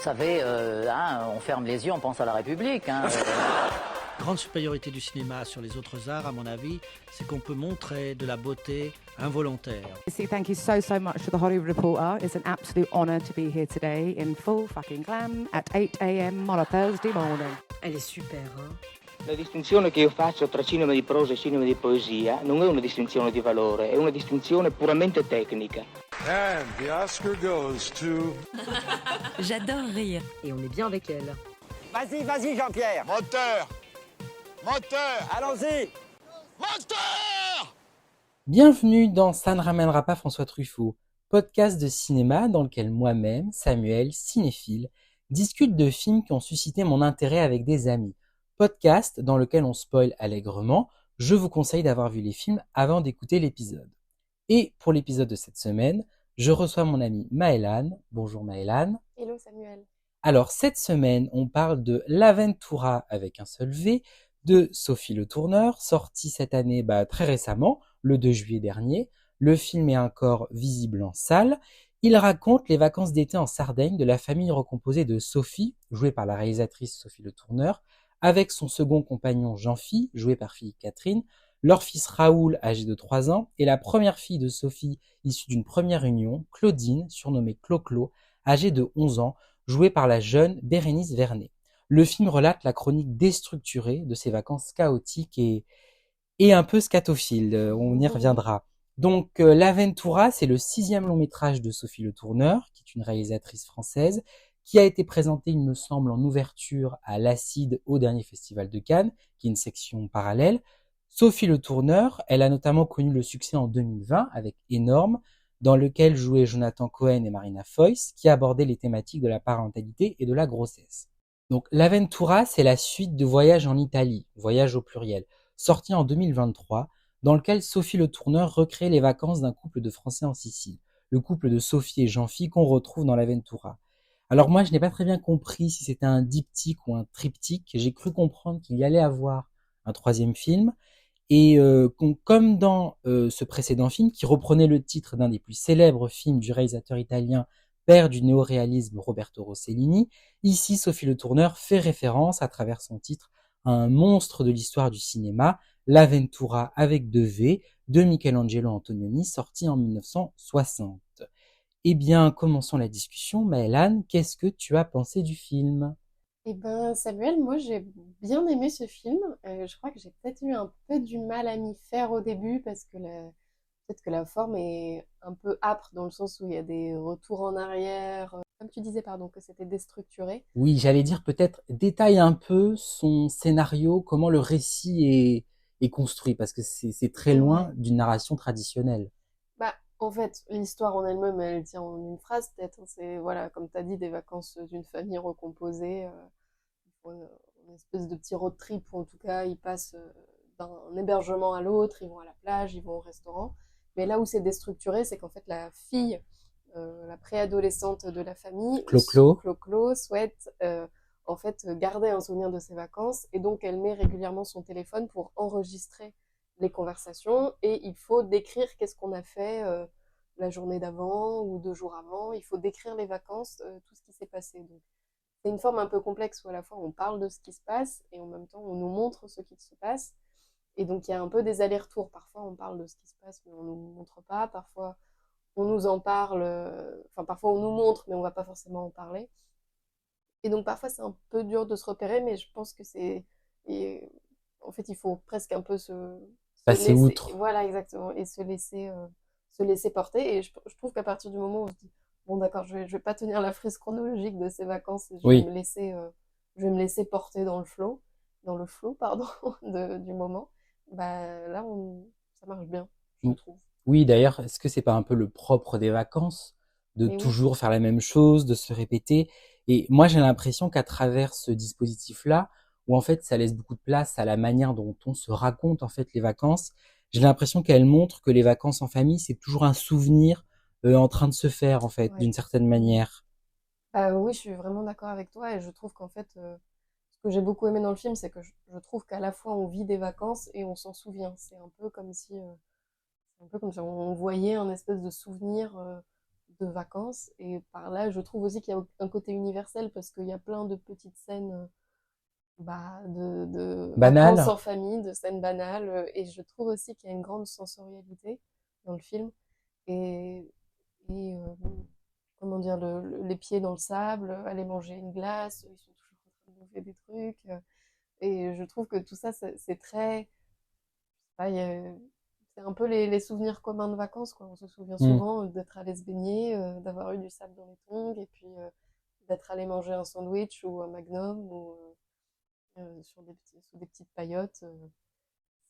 Vous savez, on ferme les yeux, on pense à la République. Grande supériorité du cinéma sur les autres arts, à mon avis, c'est qu'on peut montrer de la beauté involontaire. Thank you so much to the Hollywood Reporter. It's an absolute honour to be here today in full fucking glam at 8 a.m. on a Thursday morning. Elle est super, hein? La distinzione che io faccio tra cinema di prosa e cinema di poesia non è una distinzione di valore, è una distinzione puramente tecnica. And the Oscar goes to... J'adore rire. Et on est bien avec elle. Vas-y, Jean-Pierre. Moteur! Allons-y. Moteur! Bienvenue dans Ça ne ramènera pas François Truffaut, podcast de cinéma dans lequel moi-même, Samuel, cinéphile, discute de films qui ont suscité mon intérêt avec des amis. Podcast dans lequel on spoil allègrement. Je vous conseille d'avoir vu les films avant d'écouter l'épisode. Et pour l'épisode de cette semaine, je reçois mon amie Maëlane. Bonjour Maëlane. Hello Samuel. Alors cette semaine, on parle de L'Aventura avec un seul V de Sophie Le Tourneur, sorti cette année très récemment, le 2 juillet dernier. Le film est encore visible en salle. Il raconte les vacances d'été en Sardaigne de la famille recomposée de Sophie, jouée par la réalisatrice Sophie Le Tourneur, avec son second compagnon Jean-Phi, joué par Philippe Catherine, leur fils Raoul, âgé de 3 ans, et la première fille de Sophie, issue d'une première union, Claudine, surnommée Clo-Clo, âgée de 11 ans, jouée par la jeune Bérénice Vernet. Le film relate la chronique déstructurée de ces vacances chaotiques et un peu scatophiles, on y reviendra. Donc L'Aventura, c'est le 6e long métrage de Sophie Le Tourneur, qui est une réalisatrice française, qui a été présenté, il me semble, en ouverture à l'Acide au dernier Festival de Cannes, qui est une section parallèle. Sophie Le Tourneur, elle a notamment connu le succès en 2020 avec Énorme, dans lequel jouaient Jonathan Cohen et Marina Foïs, qui abordaient les thématiques de la parentalité et de la grossesse. Donc L'Aventura, c'est la suite de Voyage en Italie, Voyage au pluriel, sorti en 2023, dans lequel Sophie Le Tourneur recrée les vacances d'un couple de Français en Sicile, le couple de Sophie et Jean-Phi qu'on retrouve dans L'Aventura. Alors moi, je n'ai pas très bien compris si c'était un diptyque ou un triptyque. J'ai cru comprendre qu'il y allait avoir un 3e film. Et comme dans ce précédent film, qui reprenait le titre d'un des plus célèbres films du réalisateur italien, père du néoréalisme Roberto Rossellini, ici Sophie Le Tourneur fait référence à travers son titre à un monstre de l'histoire du cinéma, L'Aventura avec 2 V, de Michelangelo Antonioni, sorti en 1960. Eh bien, commençons la discussion. Maëlane, qu'est-ce que tu as pensé du film ? Eh ben Samuel, moi j'ai bien aimé ce film. Je crois que j'ai peut-être eu un peu du mal à m'y faire au début parce que peut-être que la forme est un peu âpre dans le sens où il y a des retours en arrière. Comme tu disais, pardon, que c'était déstructuré. Oui, j'allais dire peut-être détaille un peu son scénario, comment le récit est construit, parce que c'est très loin d'une narration traditionnelle. En fait, l'histoire en elle-même, elle tient en une phrase peut-être. C'est, voilà, comme tu as dit, des vacances d'une famille recomposée. Ils font une espèce de petit road trip, ou en tout cas, ils passent d'un hébergement à l'autre, ils vont à la plage, ils vont au restaurant. Mais là où c'est déstructuré, c'est qu'en fait, la fille, la préadolescente de la famille, Clo-Clo, souhaite en fait garder un souvenir de ses vacances. Et donc, elle met régulièrement son téléphone pour enregistrer les conversations et il faut décrire qu'est-ce qu'on a fait la journée d'avant ou 2 jours avant. Il faut décrire les vacances, tout ce qui s'est passé. Donc, c'est une forme un peu complexe où à la fois on parle de ce qui se passe et en même temps on nous montre ce qui se passe. Et donc il y a un peu des allers-retours. Parfois on parle de ce qui se passe mais on ne nous montre pas. Parfois on nous en parle, parfois on nous montre mais on ne va pas forcément en parler. Et donc parfois c'est un peu dur de se repérer, mais je pense que en fait il faut presque un peu passer outre. Voilà, exactement, et se laisser porter. Et je trouve qu'à partir du moment où on se dit bon d'accord, je vais pas tenir la frise chronologique de ces vacances, je vais me laisser porter dans le flow pardon du moment. Là ça marche bien, je trouve. Oui, d'ailleurs, est-ce que c'est pas un peu le propre des vacances de toujours faire la même chose, de se répéter? Et moi j'ai l'impression qu'à travers ce dispositif-là, où en fait ça laisse beaucoup de place à la manière dont on se raconte en fait les vacances. J'ai l'impression qu'elle montre que les vacances en famille, c'est toujours un souvenir en train de se faire en fait, d'une certaine manière. Oui, je suis vraiment d'accord avec toi et je trouve qu'en fait, ce que j'ai beaucoup aimé dans le film, c'est que je trouve qu'à la fois on vit des vacances et on s'en souvient. C'est un peu comme si on voyait un espèce de souvenir de vacances. Et par là, je trouve aussi qu'il y a un côté universel parce qu'il y a plein de petites scènes de Banal. vacances en famille, de scènes banales. Et je trouve aussi qu'il y a une grande sensorialité dans le film. Et, et comment dire, les pieds dans le sable, aller manger une glace, ils sont toujours en train de bouffer des trucs. Et je trouve que tout ça, c'est très... Ah, c'est un peu les souvenirs communs de vacances, quoi. On se souvient souvent d'être allé se baigner, d'avoir eu du sable dans les tongs, et puis d'être allé manger un sandwich ou un Magnum, ou sous des petites paillotes.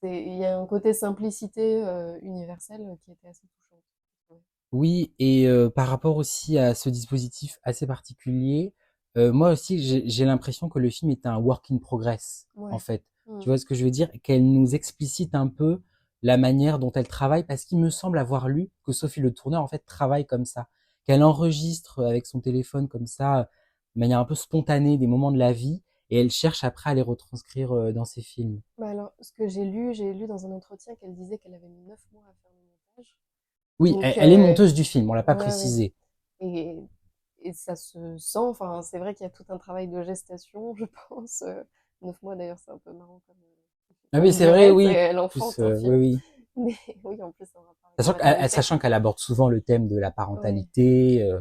Il y a un côté simplicité universelle qui était assez touchante. Ouais. Oui, et par rapport aussi à ce dispositif assez particulier, moi aussi j'ai l'impression que le film est un work in progress, en Ouais. fait. Tu vois ce que je veux dire? Qu'elle nous explicite un peu la manière dont elle travaille, parce qu'il me semble avoir lu que Sophie Le Tourneur, en fait, travaille comme ça. Qu'elle enregistre avec son téléphone comme ça, de manière un peu spontanée, des moments de la vie, et elle cherche après à les retranscrire dans ses films. Bah alors, ce que j'ai lu dans un entretien qu'elle disait qu'elle avait mis 9 mois à faire le montage. Oui, Donc, elle est monteuse du film, on l'a pas ouais, ouais. précisé. Et, et ça se sent, enfin, c'est vrai qu'il y a tout un travail de gestation, je pense. 9 mois d'ailleurs, c'est un peu marrant Ah comme oui, c'est vrai, durée, oui. elle En enfante plus, un oui, film. oui. Mais oui, en plus, on va parler de la maternité. Sachant qu'elle aborde souvent le thème de la Ouais. parentalité,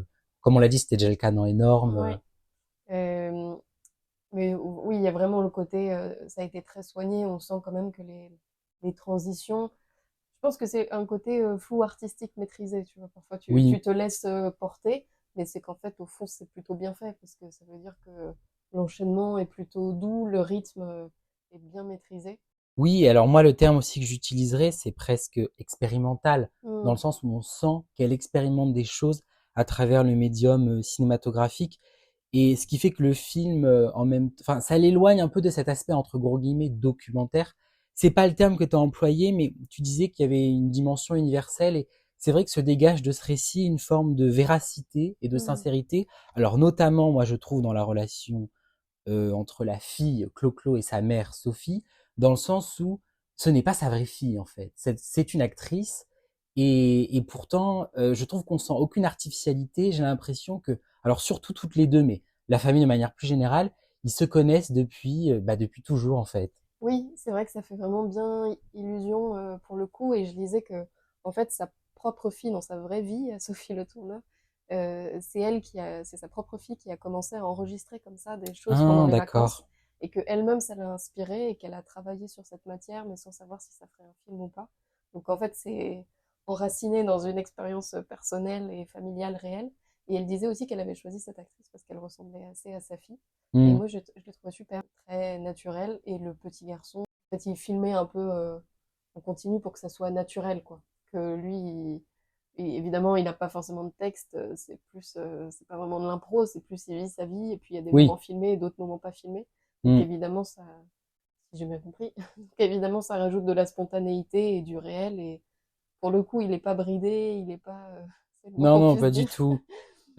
comme on l'a dit, c'était déjà le cas dans Énorme. Ouais. Mais oui, il y a vraiment le côté, ça a été très soigné, on sent quand même que les transitions, je pense que c'est un côté flou artistique maîtrisé, tu vois. Parfois, Oui, tu te laisses porter, mais c'est qu'en fait, au fond, c'est plutôt bien fait parce que ça veut dire que l'enchaînement est plutôt doux, le rythme est bien maîtrisé. oui. Alors moi, le terme aussi que j'utiliserais, c'est presque expérimental, dans Mm. le sens où on sent qu'elle expérimente des choses à travers le médium cinématographique. Et ce qui fait que le film, enfin, ça l'éloigne un peu de cet aspect entre gros guillemets documentaire. C'est pas le terme que tu as employé, mais tu disais qu'il y avait une dimension universelle, et c'est vrai que se dégage de ce récit une forme de véracité et de Mm. sincérité. Alors notamment, moi, je trouve dans la relation entre la fille Clo-Clo et sa mère Sophie, dans le sens où ce n'est pas sa vraie fille en fait. C'est une actrice, et pourtant, je trouve qu'on sent aucune artificialité. J'ai l'impression que, alors surtout toutes les deux, mais la famille de manière plus générale, ils se connaissent depuis toujours en fait. Oui, c'est vrai que ça fait vraiment bien illusion pour le coup. Et je disais que, en fait, sa propre fille dans sa vraie vie, Sophie Le Tourneur, c'est sa propre fille qui a commencé à enregistrer comme ça des choses pendant Ah, les vacances. d'accord. Et que elle-même, ça l'a inspirée et qu'elle a travaillé sur cette matière, mais sans savoir si ça ferait un film ou pas. Donc, en fait, c'est enraciné dans une expérience personnelle et familiale réelle. Et elle disait aussi qu'elle avait choisi cette actrice parce qu'elle ressemblait assez à sa fille. Et Hmm. moi, je l'ai trouvé super, très naturel. Et le petit garçon, en fait, il filmait un peu en continu pour que ça soit naturel, quoi. Que lui, et évidemment, il n'a pas forcément de texte. C'est pas vraiment de l'impro, c'est plus il vit sa vie. Et puis il y a des Oui. moments filmés et d'autres moments pas filmés. Donc Hmm. évidemment, ça, si j'ai bien compris, donc évidemment, ça rajoute de la spontanéité et du réel. Et pour le coup, il n'est pas bridé, il n'est pas, c'est le moins Non, qu'on non, puisse pas du dire. tout.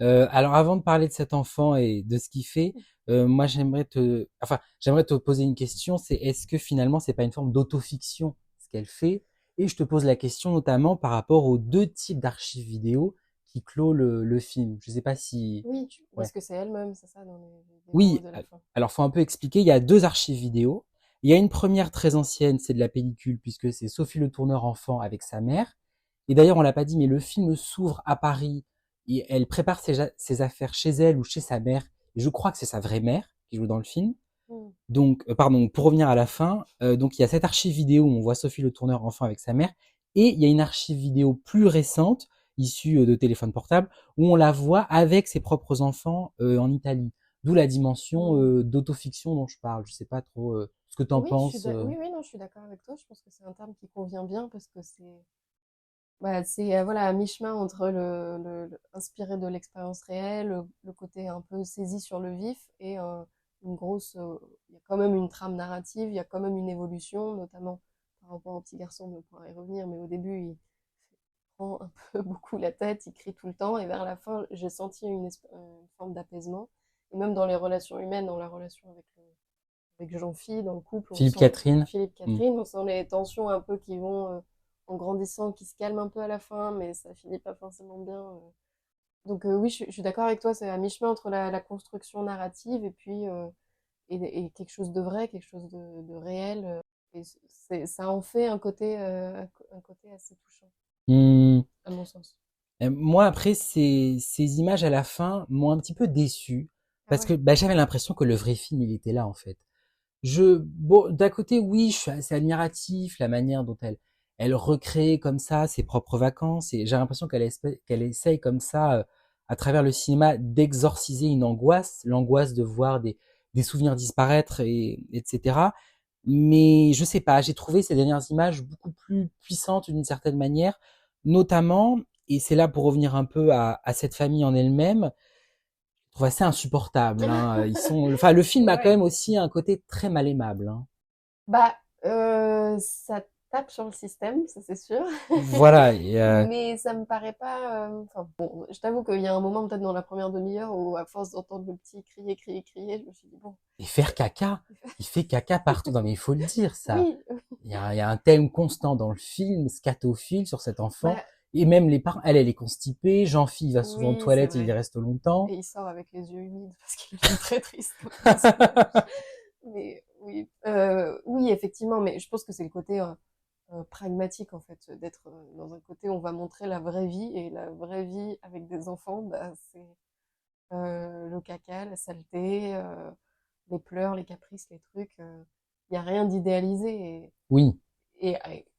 Alors avant de parler de cet enfant et de ce qu'il fait, moi j'aimerais te poser une question, c'est est-ce que finalement c'est pas une forme d'autofiction ce qu'elle fait? Et je te pose la question notamment par rapport aux deux types d'archives vidéo qui clôt le film. Je sais pas si... Oui, Ouais. parce que c'est elle-même, c'est ça, dans les mots Oui, de la fin. alors faut un peu expliquer, il y a deux archives vidéo. Il y a une première très ancienne, c'est de la pellicule, puisque c'est Sophie Le Tourneur enfant avec sa mère. Et d'ailleurs, on l'a pas dit, mais le film s'ouvre à Paris, et elle prépare ses affaires chez elle ou chez sa mère. Et je crois que c'est sa vraie mère qui joue dans le film. Mm. Donc, pardon, pour revenir à la fin, donc il y a cette archive vidéo où on voit Sophie Le Tourneur enfant avec sa mère, et il y a une archive vidéo plus récente, issue de téléphones portables, où on la voit avec ses propres enfants en Italie. D'où la dimension d'autofiction dont je parle. Je sais pas trop ce que t'en Oui, penses. oui, oui, non, je suis d'accord avec toi. Je pense que c'est un terme qui convient bien parce que c'est voilà, à mi-chemin entre inspiré de l'expérience réelle, le côté un peu saisi sur le vif et une grosse, il y a quand même une trame narrative, il y a quand même une évolution, notamment par rapport au petit garçon, mais on pourra y revenir, mais au début, il prend un peu beaucoup la tête, il crie tout le temps, et vers la fin, j'ai senti une forme d'apaisement, et même dans les relations humaines, dans la relation avec Jean-Phi, dans le couple, on Philippe sent Catherine. Philippe Catherine, on sent les tensions un peu qui vont en grandissant, qui se calment un peu à la fin, mais ça finit pas forcément bien Donc oui, je suis d'accord avec toi, c'est à mi-chemin entre la construction narrative et puis et quelque chose de vrai, quelque chose de réel. Et ça en fait un côté assez touchant, Hum, à mon sens. Moi, après, ces images à la fin m'ont un petit peu déçu Ah parce ouais. que bah, j'avais l'impression que le vrai film, il était là, en fait. Bon, d'un côté, oui, je suis assez admiratif, la manière dont elle recrée comme ça ses propres vacances, et j'ai l'impression qu'elle essaye comme ça, à travers le cinéma, d'exorciser une angoisse, l'angoisse de voir des souvenirs disparaître et etc. Mais je sais pas, j'ai trouvé ces dernières images beaucoup plus puissantes d'une certaine manière, notamment, et c'est là pour revenir un peu à cette famille en elle-même, je trouve assez insupportable, hein. Enfin, le film a quand Ouais. même aussi un côté très mal aimable, hein. Bah, ça tape sur le système, ça c'est sûr. Voilà, Mais ça me paraît pas. Enfin bon, je t'avoue qu'il y a un moment peut-être dans la première demi-heure où à force d'entendre le petit crier, crier, crier, je me suis dit bon. et faire caca, il fait caca partout. Non, mais il faut le dire, ça. Oui, Il y a un thème constant dans le film, scatophile sur cet enfant. bah Et même les parents, elle est constipée. Jean-Phil, il va souvent aux oui, c'est toilettes, il y vrai. reste longtemps. Et il sort avec les yeux humides parce qu'il est très triste au personnage. Mais oui, oui, effectivement, mais je pense que c'est le côté pragmatique en fait, d'être dans un côté où on va montrer la vraie vie et la vraie vie avec des enfants, bah, c'est le caca, la saleté, les pleurs, les caprices, les trucs. Il y a rien d'idéalisé Oui. et,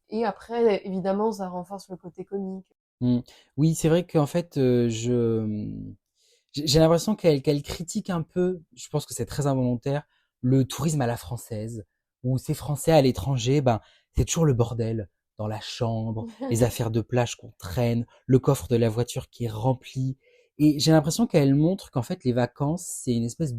et après, évidemment, ça renforce le côté comique. Mm. Oui, c'est vrai qu'en fait, j'ai l'impression qu'elle critique un peu, je pense que c'est très involontaire, le tourisme à la française, où ces Français à l'étranger, ben, c'est toujours le bordel dans la chambre, les affaires de plage qu'on traîne, le coffre de la voiture qui est rempli. Et j'ai l'impression qu'elle montre qu'en fait, les vacances, c'est une espèce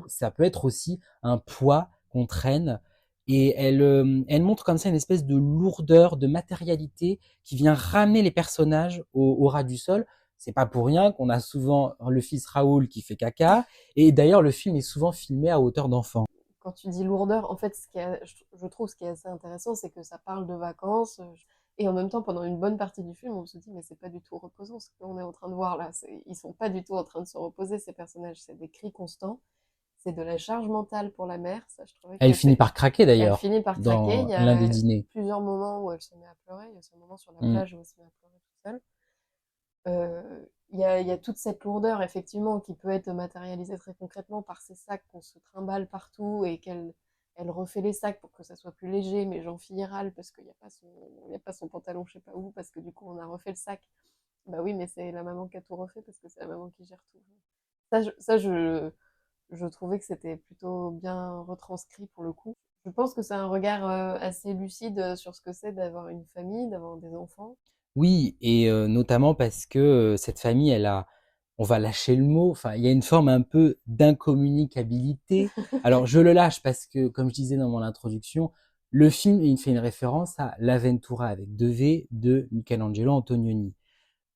ça peut être aussi un poids qu'on traîne. Et elle montre comme ça une espèce de lourdeur, de matérialité qui vient ramener les personnages au ras du sol. C'est pas pour rien qu'on a souvent le fils Raoul qui fait caca. Et d'ailleurs, le film est souvent filmé à hauteur d'enfant. Quand tu dis lourdeur, en fait, je trouve ce qui est assez intéressant, c'est que ça parle de vacances, et en même temps, pendant une bonne partie du film, on se dit, mais c'est pas du tout reposant ce qu'on est en train de voir là. Ils sont pas du tout en train de se reposer, ces personnages. C'est des cris constants, c'est de la charge mentale pour la mère, ça, je trouvais Elle que finit c'est. par craquer Elle d'ailleurs finit par craquer. Il dans y l'un des a dîners. plusieurs moments où elle se met à pleurer. Il y a ce moment sur la Mm. plage où elle se met à pleurer toute seule. Il y a toute cette lourdeur, effectivement, qui peut être matérialisée très concrètement par ces sacs qu'on se trimballe partout et elle refait les sacs pour que ça soit plus léger, mais Jean-Philippe râle parce qu'il n'y a pas il y a pas son pantalon, je sais pas où, parce que du coup, on a refait le sac. Bah oui, mais c'est la maman qui a tout refait parce que c'est la maman qui gère tout. Je trouvais que c'était plutôt bien retranscrit pour le coup. Je pense que c'est un regard assez lucide sur ce que c'est d'avoir une famille, d'avoir des enfants. Oui, et notamment parce que cette famille, on va lâcher le mot, enfin, il y a une forme un peu d'incommunicabilité. Alors, je le lâche parce que, comme je disais dans mon introduction, le film, il fait une référence à L'Avventura avec 2V de Michelangelo Antonioni,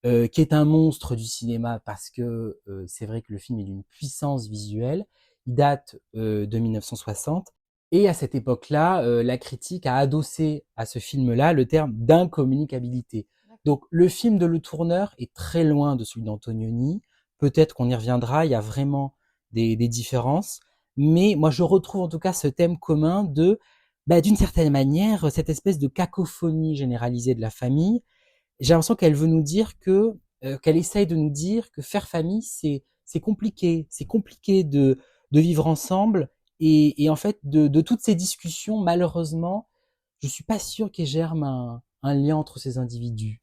qui est un monstre du cinéma parce que c'est vrai que le film est d'une puissance visuelle. Il date de 1960. Et à cette époque-là, la critique a adossé à ce film-là le terme d'incommunicabilité. Donc le film de Le Tourneur est très loin de celui d'Antonioni. Peut-être qu'on y reviendra, il y a vraiment des différences. Mais moi, je retrouve en tout cas ce thème commun bah, d'une certaine manière, cette espèce de cacophonie généralisée de la famille. J'ai l'impression qu'elle veut nous dire qu'elle essaye de nous dire que faire famille, c'est compliqué. C'est compliqué de vivre ensemble. Et en fait, de toutes ces discussions, malheureusement, je suis pas sûr qu'elles germent un lien entre ces individus.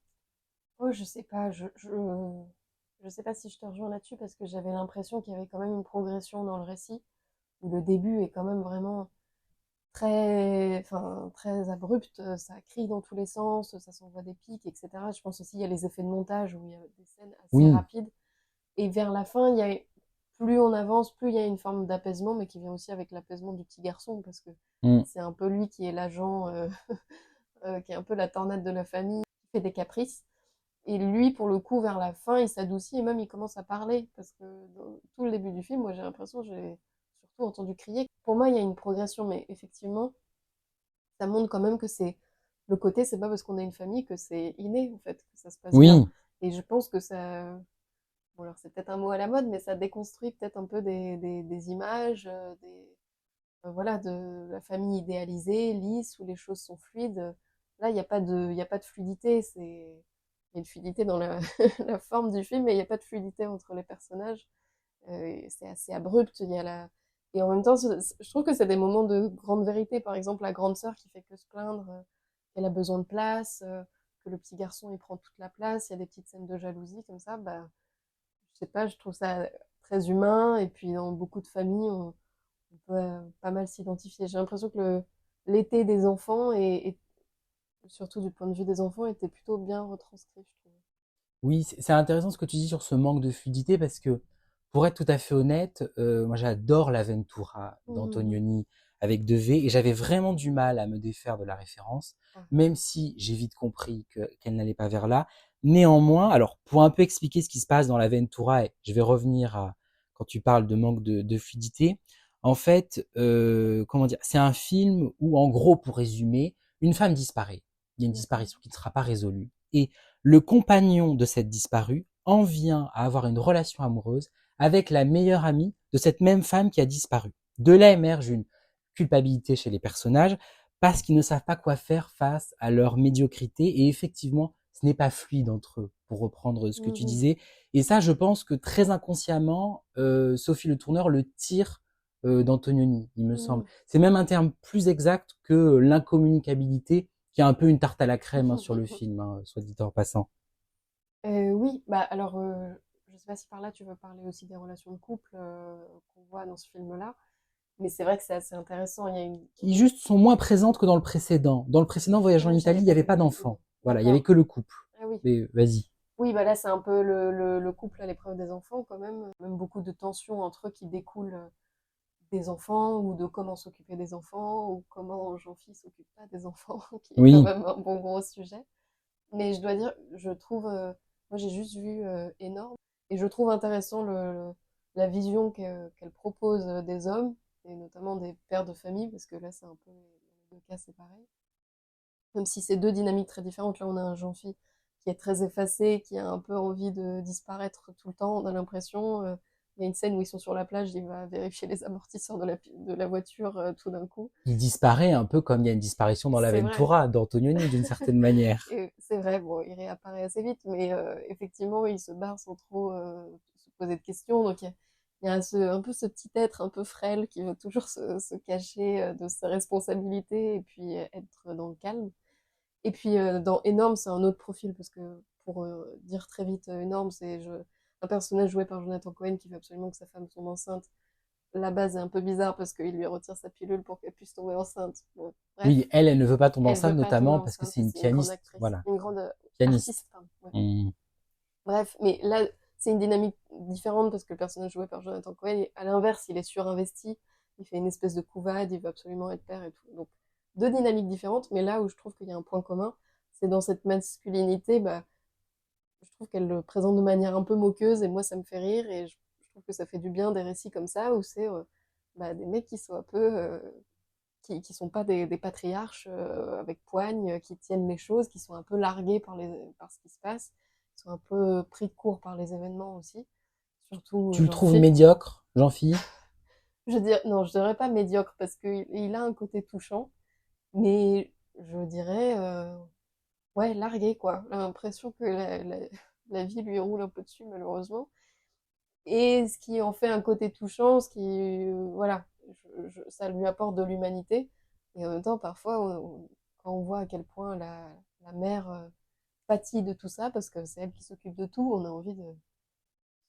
Oh, je sais pas, je sais pas si je te rejoins là-dessus parce que j'avais l'impression qu'il y avait quand même une progression dans le récit, où le début est quand même vraiment enfin, très abrupt, ça crie dans tous les sens, ça s'envoie des pics, etc. Je pense aussi il y a les effets de montage où il y a des scènes assez Oui, rapides. Et vers la fin, plus on avance, plus il y a une forme d'apaisement, mais qui vient aussi avec l'apaisement du petit garçon, parce que mm, c'est un peu lui qui est l'agent, qui est un peu la tornade de la famille, qui fait des caprices. Et lui, pour le coup, vers la fin, il s'adoucit et même il commence à parler. Parce que dans tout le début du film, moi j'ai l'impression, j'ai surtout entendu crier. Pour moi, il y a une progression, mais effectivement, ça montre quand même que le côté, c'est pas parce qu'on a une famille que c'est inné, en fait, que ça se passe oui, bien. Et je pense que ça. bon alors c'est peut-être un mot à la mode, mais ça déconstruit peut-être un peu des images, voilà, de la famille idéalisée, lisse, où les choses sont fluides. Là, il y a pas de fluidité. Il y a une fluidité dans la, la forme du film, mais il n'y a pas de fluidité entre les personnages. C'est assez abrupt. Et en même temps, je trouve que c'est des moments de grande vérité. Par exemple, la grande sœur qui fait que se plaindre, qu'elle a besoin de place, que le petit garçon il prend toute la place. Il y a des petites scènes de jalousie comme ça. Bah, je sais pas, je trouve ça très humain. Et puis dans beaucoup de familles, on peut pas mal s'identifier. J'ai l'impression que l'été des enfants et surtout du point de vue des enfants était plutôt bien retranscrit, je trouve. Oui, c'est intéressant ce que tu dis sur ce manque de fluidité parce que, pour être tout à fait honnête, moi j'adore l'Avventura Mhm. d'Antonioni avec deux V et j'avais vraiment du mal à me défaire de la référence, Ah. même si j'ai vite compris qu'elle n'allait pas vers là. Néanmoins, alors pour un peu expliquer ce qui se passe dans l'Avventura, et je vais revenir à quand tu parles de manque de fluidité, en fait, comment dire, c'est un film où, en gros, pour résumer, une femme disparaît. Il y a une D'accord. disparition qui ne sera pas résolue. Et le compagnon de cette disparue en vient à avoir une relation amoureuse avec la meilleure amie de cette même femme qui a disparu. De là émerge une culpabilité chez les personnages parce qu'ils ne savent pas quoi faire face à leur médiocrité et effectivement, ce n'est pas fluide entre eux, pour reprendre ce que tu Mhm. disais. Et ça, je pense que très inconsciemment, Sophie Le Tourneur le tire d'Antonioni, il me semble. Mhm. C'est même un terme plus exact que l'incommunicabilité, qui est un peu une tarte à la crème sur le film, soit dit en passant. Oui, bah alors, je sais pas si par là tu veux parler aussi des relations de couple qu'on voit dans ce film-là, mais c'est vrai que c'est assez intéressant. Il y a une... Qui juste sont moins présentes que dans le précédent. Dans le précédent Voyage en Italie, J'avais il n'y pas avait pas compris. d'enfants. Voilà, il y avait D'accord. que le couple. Ah oui. Mais vas-y. Oui, bah là c'est un peu le couple à l'épreuve des enfants quand même. Même beaucoup de tensions entre eux qui découlent des enfants ou de comment s'occuper des enfants ou comment Jean-Phil s'occupe pas des enfants, qui est quand Oui, même un bon gros sujet. Mais je dois dire, je trouve, moi j'ai juste vu énorme, et je trouve intéressant la vision qu'elle propose des hommes, et notamment des pères de famille, parce que là c'est un peu les deux cas séparés. Même si c'est deux dynamiques très différentes, là on a un Jean-Phi qui est très effacé, qui a un peu envie de disparaître tout le temps, on a l'impression. Il y a une scène où ils sont sur la plage, il va vérifier les amortisseurs de la voiture tout d'un coup. il disparaît un peu comme il y a une disparition dans C'est vrai. l'Aventura d'Antonioni d'une certaine manière. Et c'est vrai, bon, il réapparaît assez vite, mais effectivement, il se barre sans trop se poser de questions. Donc il y a un peu ce petit être un peu frêle qui veut toujours se cacher de ses responsabilités et puis être dans le calme. Et puis dans Énorme, c'est un autre profil, parce que pour dire très vite Énorme, un personnage joué par Jonathan Cohen qui veut absolument que sa femme tombe enceinte. La base est un peu bizarre parce qu'il lui retire sa pilule pour qu'elle puisse tomber enceinte. Bon, bref, Oui, elle ne veut pas tomber elle enceinte, veut pas tomber notamment parce que enceinte c'est et une c'est une grande pianiste. actrice, Voilà, une grande pianiste. artiste, pardon. Ouais. Mm. Bref, mais là, c'est une dynamique différente parce que le personnage joué par Jonathan Cohen, à l'inverse, il est surinvesti, il fait une espèce de couvade, il veut absolument être père et tout. Donc, deux dynamiques différentes, mais là où je trouve qu'il y a un point commun, c'est dans cette masculinité, bah, je trouve qu'elle le présente de manière un peu moqueuse et moi ça me fait rire et je trouve que ça fait du bien des récits comme ça où c'est bah, des mecs qui sont un peu qui sont pas des patriarches avec poigne, qui tiennent les choses, qui sont un peu largués par ce qui se passe, qui sont un peu pris de court par les événements aussi. Surtout Tu le trouves Jean-Philippe. médiocre, Jean-Philippe? Je dirais, non, je dirais pas médiocre parce qu'il a un côté touchant, mais je dirais, ouais, largué quoi. L'impression que la vie lui roule un peu dessus malheureusement. Et ce qui en fait un côté touchant, voilà, ça lui apporte de l'humanité. Et en même temps, parfois, quand on voit à quel point la mère pâtit de tout ça, parce que c'est elle qui s'occupe de tout, on a envie de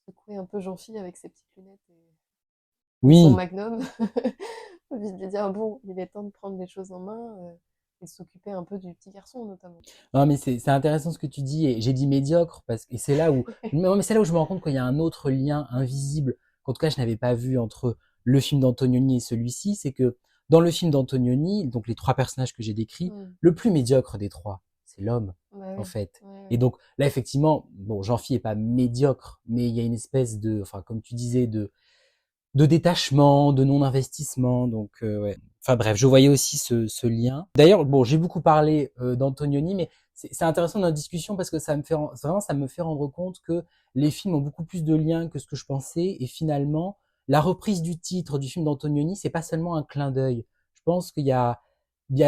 secouer un peu Jean-Phi avec ses petites lunettes et son Oui, magnum. Envie de lui dire, bon, il est temps de prendre les choses en main et de s'occuper un peu du petit garçon, notamment. non, mais c'est intéressant ce que tu dis et j'ai dit médiocre parce que c'est là où non, mais c'est là où je me rends compte qu'il y a un autre lien invisible qu'en tout cas je n'avais pas vu entre le film d'Antonioni et celui-ci, c'est que dans le film d'Antonioni, donc les trois personnages que j'ai décrits, Mm. le plus médiocre des trois, c'est l'homme Bah en oui, fait. ouais, Et ouais. donc là effectivement, bon, Jean-Phi est pas médiocre, mais il y a une espèce de, enfin comme tu disais, de détachement, de non-investissement. Donc, ouais. Enfin bref, je voyais aussi ce lien. D'ailleurs, bon, j'ai beaucoup parlé d'Antonioni, mais c'est intéressant dans la discussion parce que vraiment, ça me fait rendre compte que les films ont beaucoup plus de liens que ce que je pensais et finalement, la reprise du titre du film d'Antonioni, c'est pas seulement un clin d'œil. Je pense qu'il y a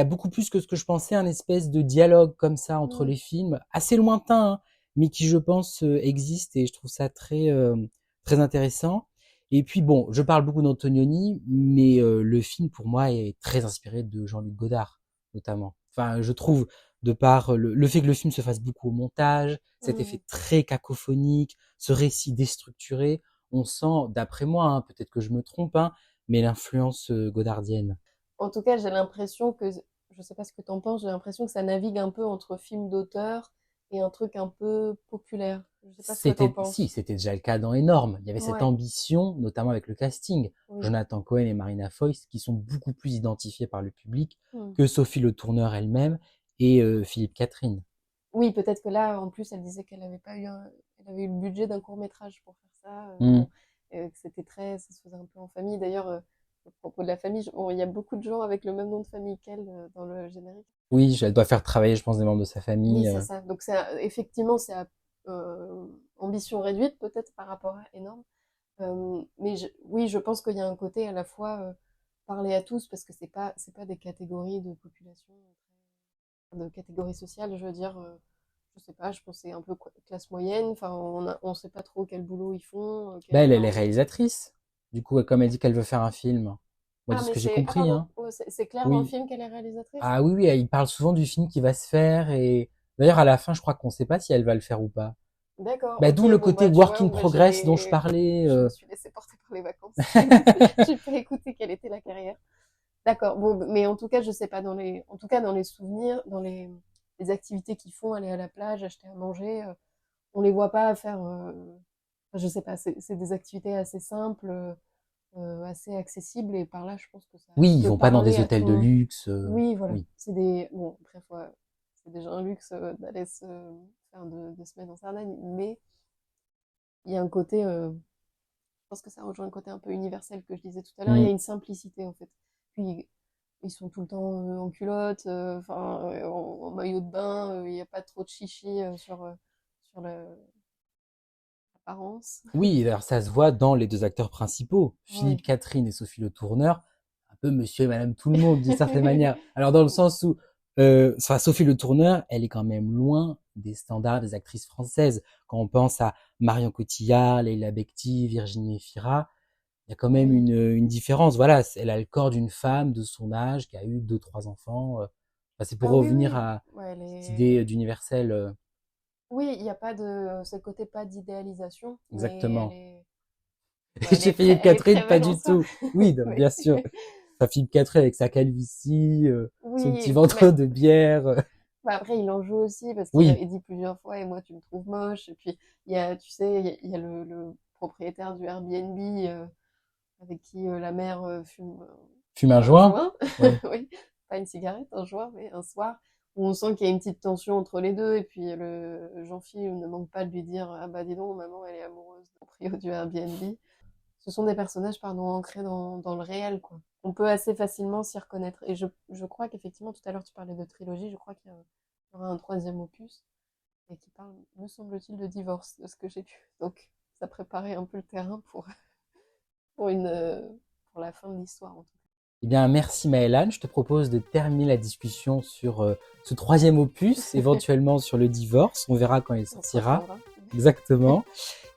beaucoup plus que ce que je pensais, un espèce de dialogue comme ça entre les films, assez lointain, hein, mais qui, je pense, existe et je trouve ça très intéressant. Et puis bon, je parle beaucoup d'Antonioni, mais le film pour moi est très inspiré de Jean-Luc Godard, notamment. Enfin, je trouve, de par le fait que le film se fasse beaucoup au montage, cet effet très cacophonique, ce récit déstructuré, on sent, d'après moi, hein, peut-être que je me trompe, hein, mais l'influence godardienne. En tout cas, j'ai l'impression que, je sais pas ce que t'en penses, j'ai l'impression que ça navigue un peu entre film d'auteur et un truc un peu populaire. Je sais pas ce que t'en penses. C'était déjà le cas dans Énorme. Il y avait cette Ouais. ambition, notamment avec le casting. Oui. Jonathan Cohen et Marina Foïs, qui sont beaucoup plus identifiés par le public Mm. que Sophie Le Tourneur elle-même et Philippe Catherine. Oui, peut-être que là, en plus, elle disait qu'elle avait pas eu elle avait eu le budget d'un court-métrage pour faire ça, Mm. bon, que c'était ça se faisait un peu en famille. D'ailleurs, à propos de la famille, bon, il y a beaucoup de gens avec le même nom de famille qu'elle dans le générique. Oui, elle doit faire travailler, je pense, des membres de sa Oui, famille. c'est ça. Donc, effectivement, c'est à ambition réduite, peut-être, par rapport à Énorme. Mais oui, je pense qu'il y a un côté à la fois parler à tous, parce que c'est pas des catégories de population, de catégories sociales, je veux dire, je sais pas, je pense que c'est un peu classe moyenne, enfin, on sait pas trop quel boulot ils font. Bah, elle est réalisatrice. Du coup, comme elle dit qu'elle veut faire un film. Moi, de ce mais que j'ai c'est compris, pardon. hein. Ouais, c'est clair dans le Oui. film qu'elle est réalisatrice? Ah oui, il parle souvent du film qui va se faire et d'ailleurs, à la fin, je crois qu'on sait pas si elle va le faire ou pas. D'accord, Bah, ok, d'où le bon, côté bah, tu work vois, in moi, progress dont je parlais. je me suis laissée porter par les vacances. J'ai pas écouté quelle était la carrière. D'accord, bon, mais en tout cas, je sais pas, en tout cas, dans les souvenirs, dans les activités qu'ils font, aller à la plage, acheter à manger, on les voit pas faire, je sais pas, c'est des activités assez simples, assez accessibles, et par là, je pense que ça Oui, ils peut vont pas dans parler des à hôtels tout de le monde. luxe. Oui, voilà. Oui. Bon, après, c'est déjà un luxe d'aller se faire de semaines en Sardaigne, mais il y a un côté, je pense que ça rejoint un côté un peu universel que je disais tout à l'heure, il y a une simplicité, en fait. Puis, ils sont tout le temps en culotte, enfin, en maillot de bain, il n'y a pas trop de chichi sur l'apparence. Oui, d'ailleurs, ça se voit dans les deux acteurs principaux, Philippe Ouais. Catherine et Sophie Le Tourneur, un peu monsieur et madame tout le monde, d'une certaine manière. Alors, dans le sens où, Sophie Le Tourneur, elle est quand même loin des standards des actrices françaises. Quand on pense à Marion Cotillard, Leila Bekti, Virginie Efira, il y a quand même une différence. Voilà, elle a le corps d'une femme de son âge qui a eu 2-3 enfants. C'est pour revenir à cette idée d'universel. Oui, il n'y a pas c'est le côté pas d'idéalisation. Exactement. Mais Chez Philippe Catherine, pas du tout. Oui, non, bien sûr. Enfin, Philippe Catherine avec sa calvitie, son petit ventre de bière. Après, il en joue aussi parce qu'il avait dit plusieurs fois, et moi, tu me trouves moche. Et puis, il y a, tu sais, il y a le propriétaire du Airbnb avec qui la mère fume un joint. Ouais. Oui, pas une cigarette, un joint, mais un soir, où on sent qu'il y a une petite tension entre les deux. Et puis, le Jean-Philippe ne manque pas de lui dire, ah bah dis donc, maman, elle est amoureuse du proprio du Airbnb. Ce sont des personnages, ancrés dans le réel, quoi. On peut assez facilement s'y reconnaître. Et je crois qu'effectivement, tout à l'heure, tu parlais de trilogie, je crois qu'il y aura un 3e opus, et qui parle, me semble-t-il, de divorce, de ce que j'ai lu. Donc, ça préparait un peu le terrain pour la fin de l'histoire, en tout cas. Eh bien, merci Maëlane. Je te propose de terminer la discussion sur ce 3e opus, éventuellement sur le divorce. On verra quand il sortira. Exactement.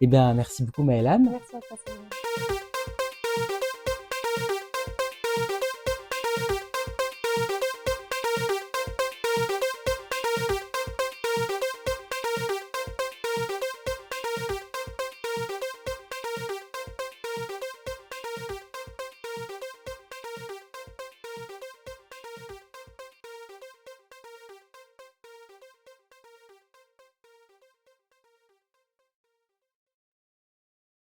Eh bien, merci beaucoup Maëlane. Merci à toi, Céline.